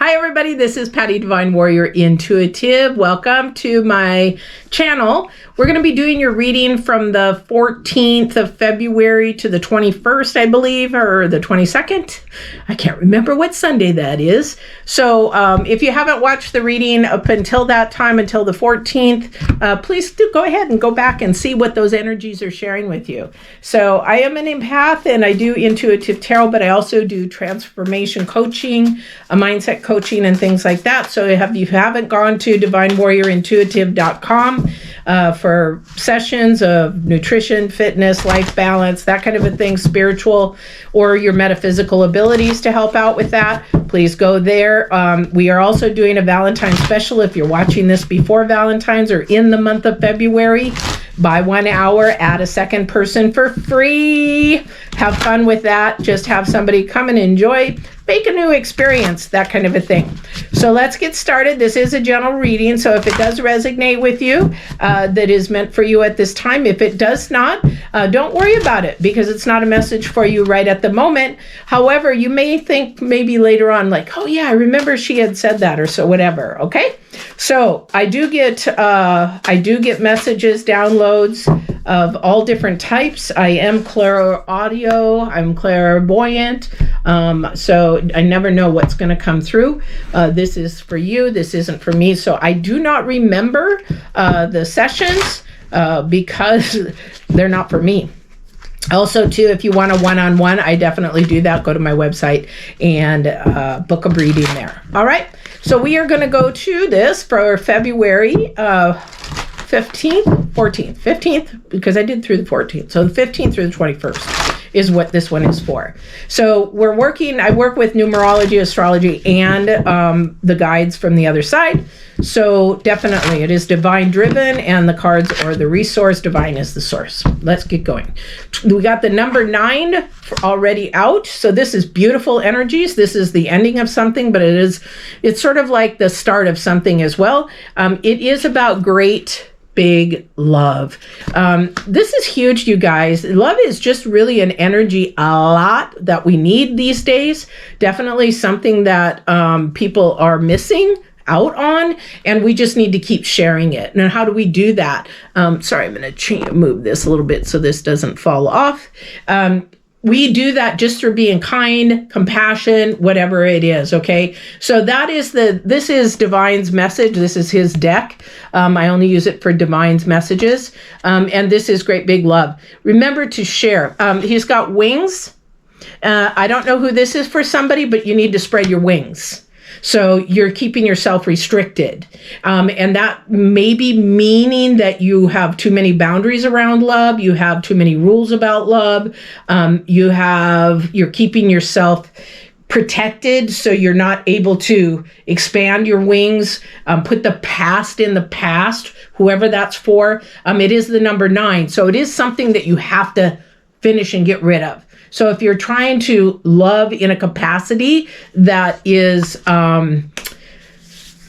Hi everybody, this is Patty Divine Warrior Intuitive. Welcome to my channel. We're going to be doing your reading from the 14th of February to the 21st, I believe, or the 22nd. I can't remember what Sunday that is. So if you haven't watched the reading up until that time, until the 14th, please do go ahead and go back and see what those energies are sharing with you. So I am an empath and I do intuitive tarot, but I also do transformation coaching, a mindset coaching and things like that. So if you haven't gone to divinewarriorintuitive.com for sessions of nutrition, fitness, life balance, that kind of a thing, spiritual or your metaphysical abilities to help out with that, please go there. We are also doing a Valentine's special. If you're watching this before Valentine's or in the month of February, buy 1 hour, add a second person for free. Have fun with that. Just have somebody come and enjoy, make a new experience, that kind of a thing. So let's get started. This is a general reading, so if it does resonate with you, that is meant for you at this time. If it does not, don't worry about it because it's not a message for you right at the moment. However, you may think maybe later on like, oh yeah, I remember she had said that or so, whatever, okay? So I do get messages, downloads of all different types. I am clairaudio, I'm clairvoyant, so I never know what's going to come through. This is for you, this isn't for me. So I do not remember the sessions because they're not for me. Also, too, if you want a one-on-one, I definitely do that. Go to my website and book a reading there. All right. So we are going to go to this for February 15th, because I did through the 14th. So the 15th through the 21st is what this one is for. So I work with numerology, astrology, and the guides from the other side. So definitely it is divine driven, and the cards are the resource. Divine is the source. Let's get going. We got the number 9 already out. So this is beautiful energies. This is the ending of something, but it's sort of like the start of something as well. It is about great big love. This is huge, you guys. Love is just really an energy a lot that we need these days. Definitely something that people are missing out on, and we just need to keep sharing it. Now, how do we do that? Sorry, I'm going to move this a little bit so this doesn't fall off. We do that just through being kind, compassion, whatever it is, okay? So this is Divine's message. This is his deck. I only use it for Divine's messages. And this is great big love. Remember to share. He's got wings. I don't know who this is for somebody, but you need to spread your wings. So you're keeping yourself restricted. And that may be meaning that you have too many boundaries around love. You have too many rules about love. You're keeping yourself protected, so you're not able to expand your wings, put the past in the past, whoever that's for. It is the number 9. So it is something that you have to finish and get rid of. So if you're trying to love in a capacity that is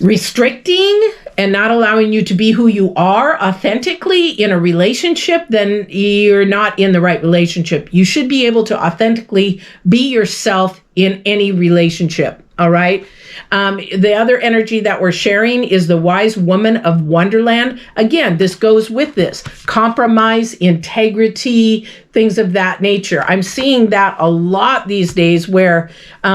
restricting and not allowing you to be who you are authentically in a relationship, then you're not in the right relationship. You should be able to authentically be yourself in any relationship. All right. The other energy that we're sharing is the wise woman of Wonderland. Again, this goes with this compromise, integrity, things of that nature. I'm seeing that a lot these days where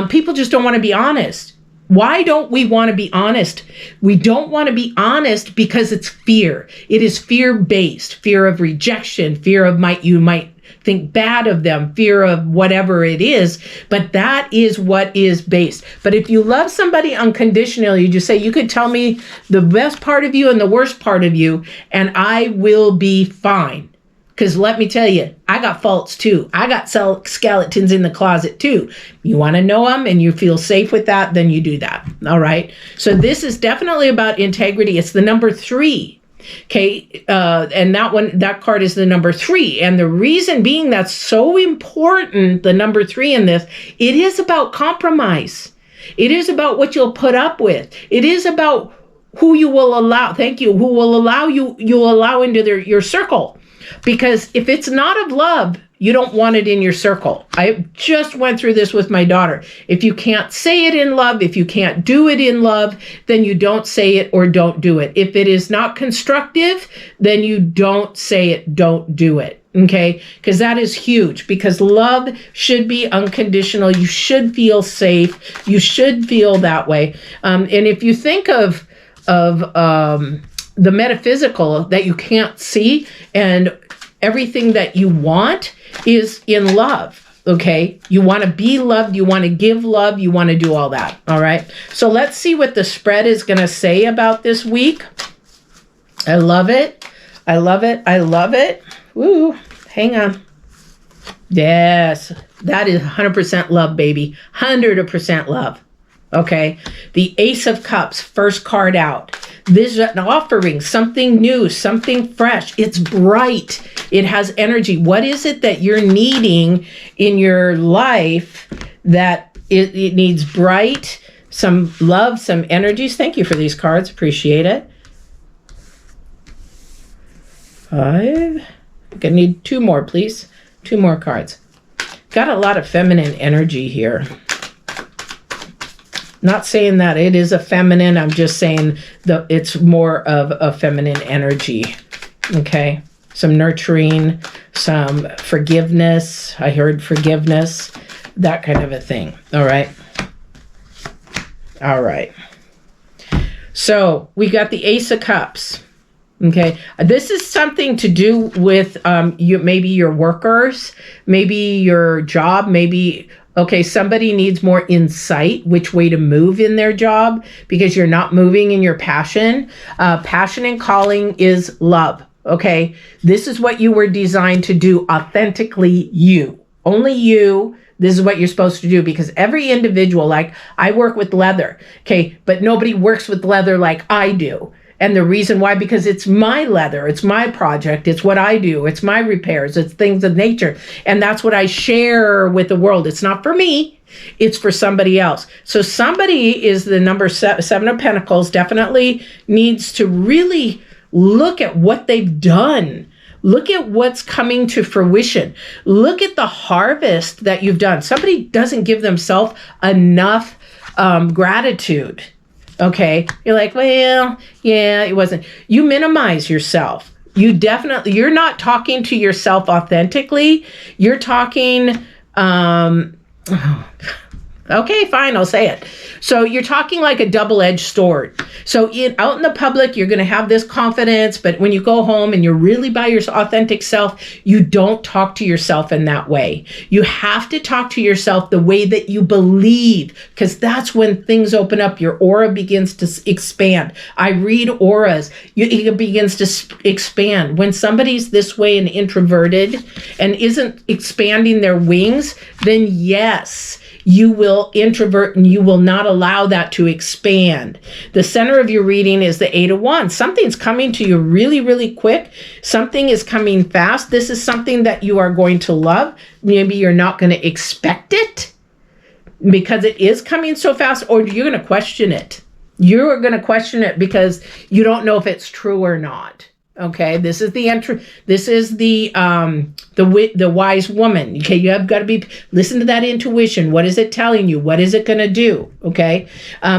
people just don't want to be honest. Why don't we want to be honest? We don't want to be honest because it's fear. It is fear-based, fear of rejection, fear of you might think bad of them, fear of whatever it is, but that is what is based. But if you love somebody unconditionally, you just say, you could tell me the best part of you and the worst part of you, and I will be fine. Because let me tell you, I got faults too. I got skeletons in the closet too. You want to know them and you feel safe with that, then you do that. All right. So this is definitely about integrity. It's the number 3. Okay. And that card is the number 3. And the reason being that's so important, the number 3 in this, it is about compromise. It is about what you'll put up with. It is about who you will allow. Thank you. Who will allow you'll allow into your circle. Because if it's not of love, you don't want it in your circle. I just went through this with my daughter. If you can't say it in love, if you can't do it in love, then you don't say it or don't do it. If it is not constructive, then you don't say it, don't do it. Okay, because that is huge, because love should be unconditional. You should feel safe. You should feel that way. And if you think of the metaphysical that you can't see, and everything that you want is in love. Okay, you want to be loved, you want to give love, you want to do all that. All right, so let's see what the spread is going to say about this week. I love it. I love it. I love it. Woo, hang on. Yes, that is 100% love, baby. 100% love. Okay, the Ace of Cups, first card out. This is an offering, something new, something fresh. It's bright. It has energy. What is it that you're needing in your life that it needs bright, some love, some energies? Thank you for these cards. Appreciate it. 5. I'm gonna need 2 more, please. 2 more cards. Got a lot of feminine energy here. Not saying that it is a feminine. I'm just saying it's more of a feminine energy. Okay. Some nurturing, some forgiveness. I heard forgiveness, that kind of a thing. All right. All right. So we got the Ace of Cups. Okay, this is something to do with maybe your workers, maybe your job, maybe, okay, somebody needs more insight which way to move in their job because you're not moving in your passion. Passion and calling is love, okay? This is what you were designed to do, authentically you. Only you. This is what you're supposed to do, because every individual, like I work with leather, okay, but nobody works with leather like I do. And the reason why, because it's my leather, it's my project, it's what I do, it's my repairs, it's things of nature. And that's what I share with the world. It's not for me, it's for somebody else. So somebody is the number 7 of Pentacles, definitely needs to really look at what they've done. Look at what's coming to fruition. Look at the harvest that you've done. Somebody doesn't give themselves enough gratitude. Okay, you're like, well, yeah, it wasn't. You minimize yourself. You're not talking to yourself authentically. You're talking, okay, fine, I'll say it. So you're talking like a double-edged sword. So out in the public, you're going to have this confidence, but when you go home and you're really by your authentic self, you don't talk to yourself in that way. You have to talk to yourself the way that you believe, because that's when things open up. Your aura begins to expand. I read auras. It begins to expand. When somebody's this way and introverted and isn't expanding their wings, then yes, you will introvert and you will not allow that to expand. The center of your reading is the 8 of Wands. Something's coming to you really, really quick. Something is coming fast. This is something that you are going to love. Maybe you're not going to expect it because it is coming so fast, or you're going to question it. You're going to question it because you don't know if it's true or not. Okay, this is the wise woman. Okay, you have got to listen to that intuition. What is it telling you? What is it going to do? Okay,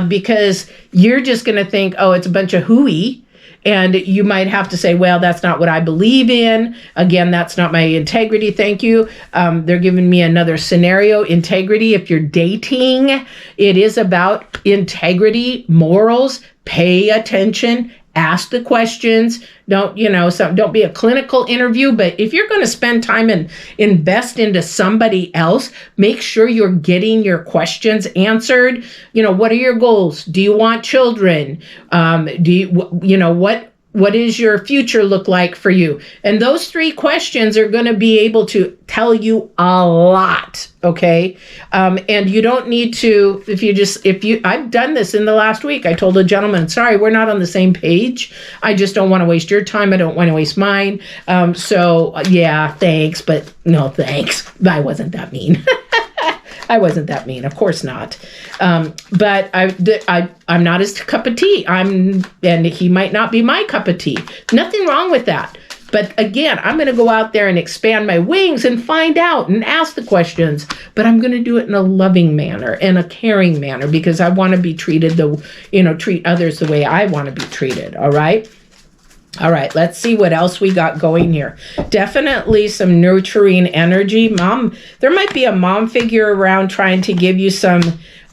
because you're just going to think, oh, it's a bunch of hooey, and you might have to say, well, that's not what I believe in. Again, that's not my integrity. Thank you. They're giving me another scenario. Integrity. If you're dating, it is about integrity, morals. Pay attention. Ask the questions. Don't be a clinical interview, but if you're going to spend time and invest into somebody else, make sure you're getting your questions answered. What are your goals? Do you want children? What does your future look like for you? And those 3 questions are going to be able to tell you a lot. Okay. And you don't need to, I've done this in the last week. I told a gentleman, sorry, we're not on the same page. I just don't want to waste your time. I don't want to waste mine. Yeah, thanks, but no, thanks. I wasn't that mean. I wasn't that mean, of course not. But I'm not his cup of tea. And he might not be my cup of tea. Nothing wrong with that. But again, I'm going to go out there and expand my wings and find out and ask the questions, but I'm going to do it in a loving manner and a caring manner, because I want to be treated treat others the way I want to be treated. All right. All right, let's see what else we got going here. Definitely some nurturing energy. Mom, there might be a mom figure around trying to give you some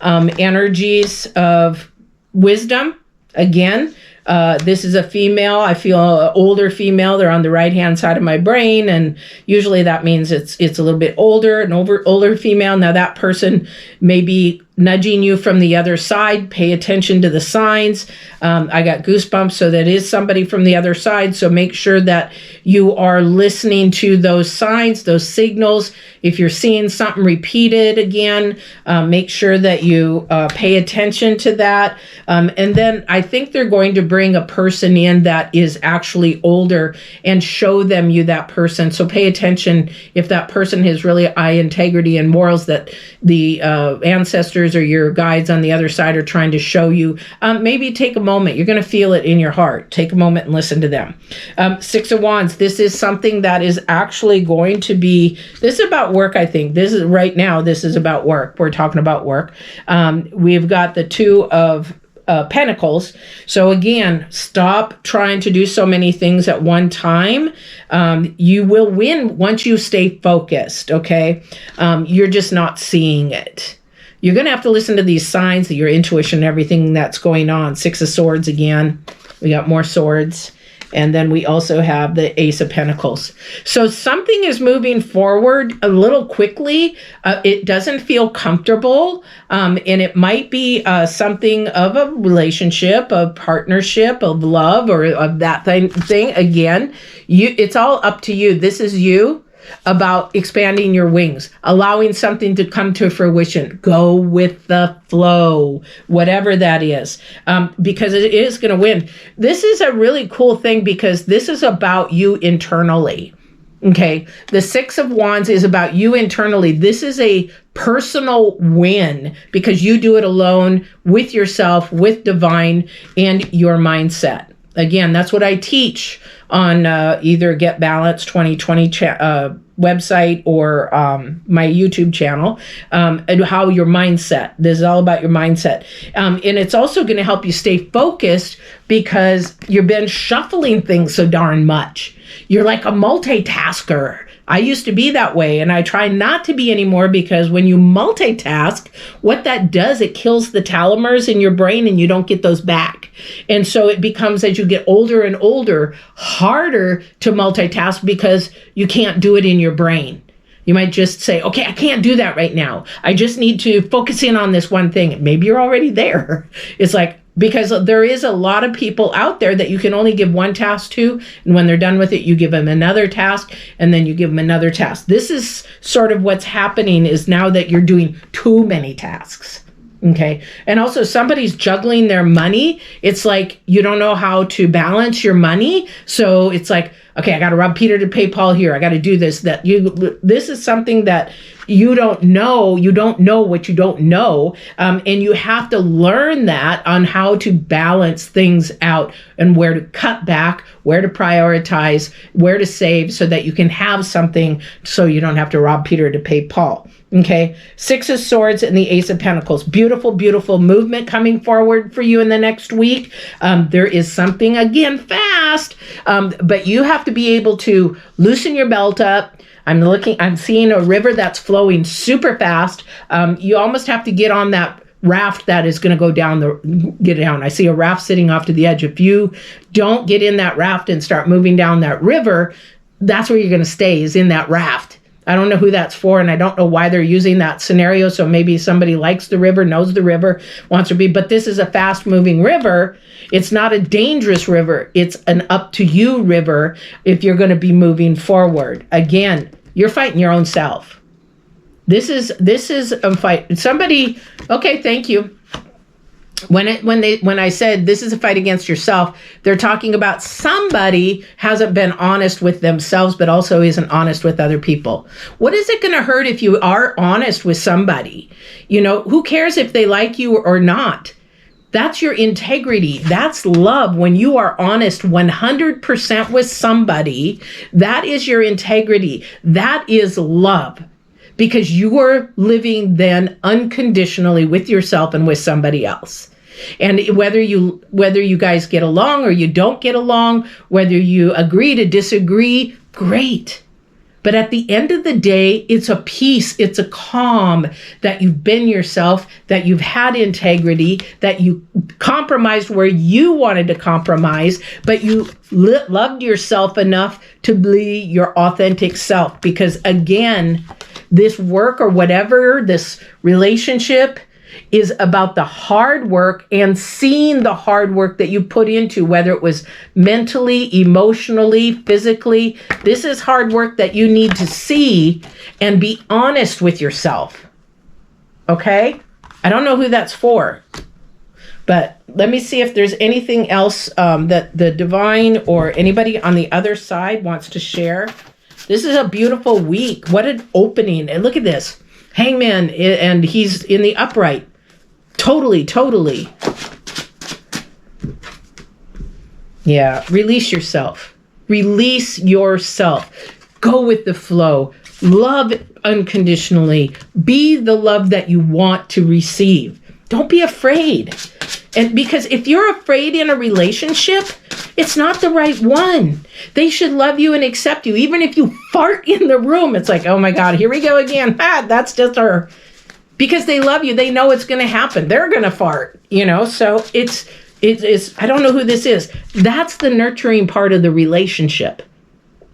energies of wisdom. Again, this is a female. I feel an older female. They're on the right-hand side of my brain, and usually that means it's a little bit older, an older female. Now that person may be nudging you from the other side. Pay attention to the signs. I got goosebumps, so that is somebody from the other side. So make sure that you are listening to those signs, those signals. If you're seeing something repeated again, make sure that you pay attention to that. And then I think they're going to bring a person in that is actually older and show them you that person. So pay attention if that person has really high integrity and morals that the ancestors or your guides on the other side are trying to show you. Maybe take a moment. You're going to feel it in your heart. Take a moment and listen to them. 6 of Wands. This is something that is actually going to be, this is about work, I think. This is right now, this is about work. We're talking about work. We've got the 2 of Pentacles. So again, stop trying to do so many things at one time. You will win once you stay focused, okay? You're just not seeing it. You're going to have to listen to these signs, your intuition, everything that's going on. 6 of Swords again. We got more swords. And then we also have the Ace of Pentacles. So something is moving forward a little quickly. It doesn't feel comfortable. And it might be something of a relationship, a partnership, of love, or of that thing. Again, it's all up to you. This is you. About expanding your wings, allowing something to come to fruition. Go with the flow, whatever that is, because it is going to win. This is a really cool thing because this is about you internally. Okay, the 6 of Wands is about you internally. This is a personal win because you do it alone with yourself, with divine, and your mindset. Again, that's what I teach on either Get Balance 2020 website or my YouTube channel, and how your mindset. This is all about your mindset. And it's also going to help you stay focused because you've been shuffling things so darn much. You're like a multitasker. I used to be that way, and I try not to be anymore because when you multitask, what that does, it kills the telomeres in your brain and you don't get those back. And so it becomes, as you get older and older, harder to multitask because you can't do it in your brain. You might just say, okay, I can't do that right now. I just need to focus in on this one thing. Maybe you're already there. It's like, because there is a lot of people out there that you can only give one task to, and when they're done with it, you give them another task, and then you give them another task. This is sort of what's happening is now that you're doing too many tasks. Okay. And also somebody's juggling their money. It's like you don't know how to balance your money. So it's like, okay, I got to rob Peter to pay Paul here. I got to do this, that. This is something that you don't know. You don't know what you don't know. And you have to learn that on how to balance things out and where to cut back, where to prioritize, where to save so that you can have something so you don't have to rob Peter to pay Paul. Okay, 6 of Swords and the Ace of Pentacles. Beautiful, beautiful movement coming forward for you in the next week. There is something, again, fast, but you have to be able to loosen your belt up. I'm seeing a river that's flowing super fast. You almost have to get on that raft that is going to go get down. I see a raft sitting off to the edge. If you don't get in that raft and start moving down that river, that's where you're going to stay, is in that raft. I don't know who that's for, and I don't know why they're using that scenario. So maybe somebody likes the river, knows the river, wants to be, but this is a fast-moving river. It's not a dangerous river. It's an up-to-you river if you're going to be moving forward. Again, you're fighting your own self. This is a fight. Somebody, okay, thank you. When I said this is a fight against yourself, they're talking about somebody hasn't been honest with themselves, but also isn't honest with other people. What is it going to hurt if you are honest with somebody? You know, who cares if they like you or not? That's your integrity. That's love. When you are honest 100% with somebody, that is your integrity. That is love. Because you are living then unconditionally with yourself and with somebody else. And whether you guys get along or you don't get along, whether you agree to disagree, great. But at the end of the day, it's a peace, it's a calm that you've been yourself, that you've had integrity, that you compromised where you wanted to compromise, but you loved yourself enough to be your authentic self. Because again, this work or whatever, this relationship is about the hard work and seeing the hard work that you put into, whether it was mentally, emotionally, physically. This is hard work that you need to see and be honest with yourself. Okay? I don't know who that's for, but let me see if there's anything else that the divine or anybody on the other side wants to share. This is a beautiful week. What an opening. And look at this. Hangman, and he's in the upright. Totally. Yeah, release yourself. Release yourself. Go with the flow. Love unconditionally. Be the love that you want to receive. Don't be afraid. And because if you're afraid in a relationship, it's not the right one. They should love you and accept you. Even if you fart in the room, it's like, oh my God, here we go again. That's just her. Because they love you. They know it's going to happen. They're going to fart, So it's, I don't know who this is. That's the nurturing part of the relationship.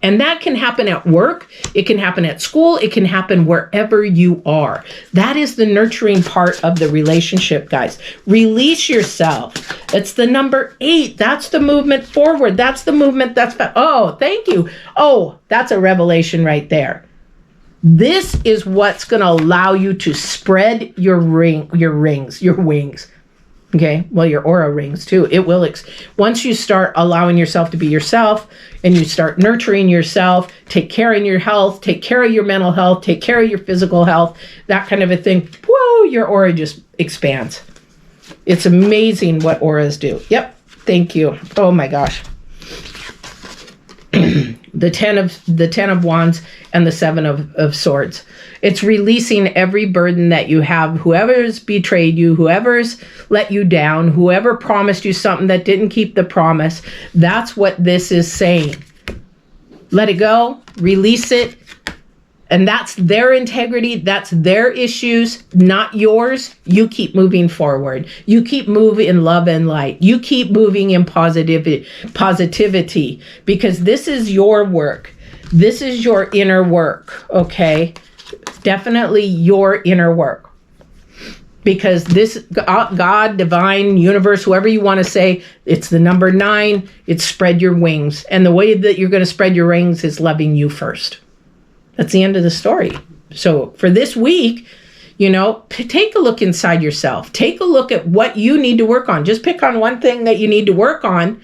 And that can happen at work. It can happen at school. It can happen wherever you are. That is the nurturing part of the relationship, guys. Release yourself. It's the number 8. That's the movement forward. That's the movement. Oh, thank you. Oh, that's a revelation right there. This is what's going to allow you to spread your wings. Okay, well, your aura rings too. It will, once you start allowing yourself to be yourself and you start nurturing yourself, take care of your health, take care of your mental health, take care of your physical health, that kind of a thing, whoa, your aura just expands. It's amazing what auras do. Yep, thank you. Oh my gosh. The 10 of wands and the 7 of swords. It's releasing every burden that you have. Whoever's betrayed you, whoever's let you down, whoever promised you something that didn't keep the promise. That's what this is saying. Let it go, release it. And that's their integrity. That's their issues, not yours. You keep moving forward. You keep moving in love and light. You keep moving in positivity, because this is your work. This is your inner work, okay? Definitely your inner work. Because this God, divine, universe, whoever you want to say, it's the number 9. It's spread your wings. And the way that you're going to spread your wings is loving you first. That's the end of the story. So for this week, take a look inside yourself. Take a look at what you need to work on. Just pick on one thing that you need to work on,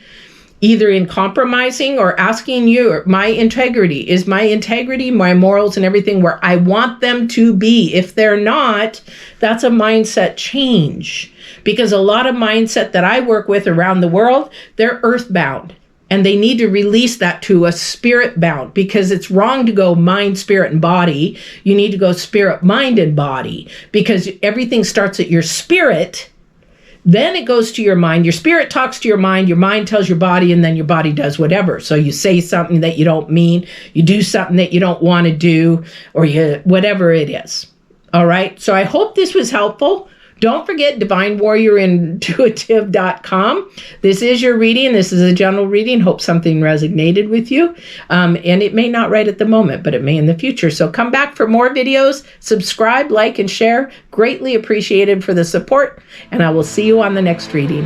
either in compromising or asking you, my integrity, is my integrity, my morals and everything where I want them to be. If they're not, that's a mindset change. Because a lot of mindset that I work with around the world, they're earthbound. And they need to release that to a spirit bound, because it's wrong to go mind, spirit, and body. You need to go spirit, mind, and body, because everything starts at your spirit. Then it goes to your mind. Your spirit talks to your mind tells your body, and then your body does whatever. So you say something that you don't mean, you do something that you don't want to do, or whatever it is. All right. So I hope this was helpful. Don't forget divinewarriorintuitive.com. This is your reading. This is a general reading. Hope something resonated with you. And it may not right at the moment, but it may in the future. So come back for more videos. Subscribe, like, and share. Greatly appreciated for the support. And I will see you on the next reading.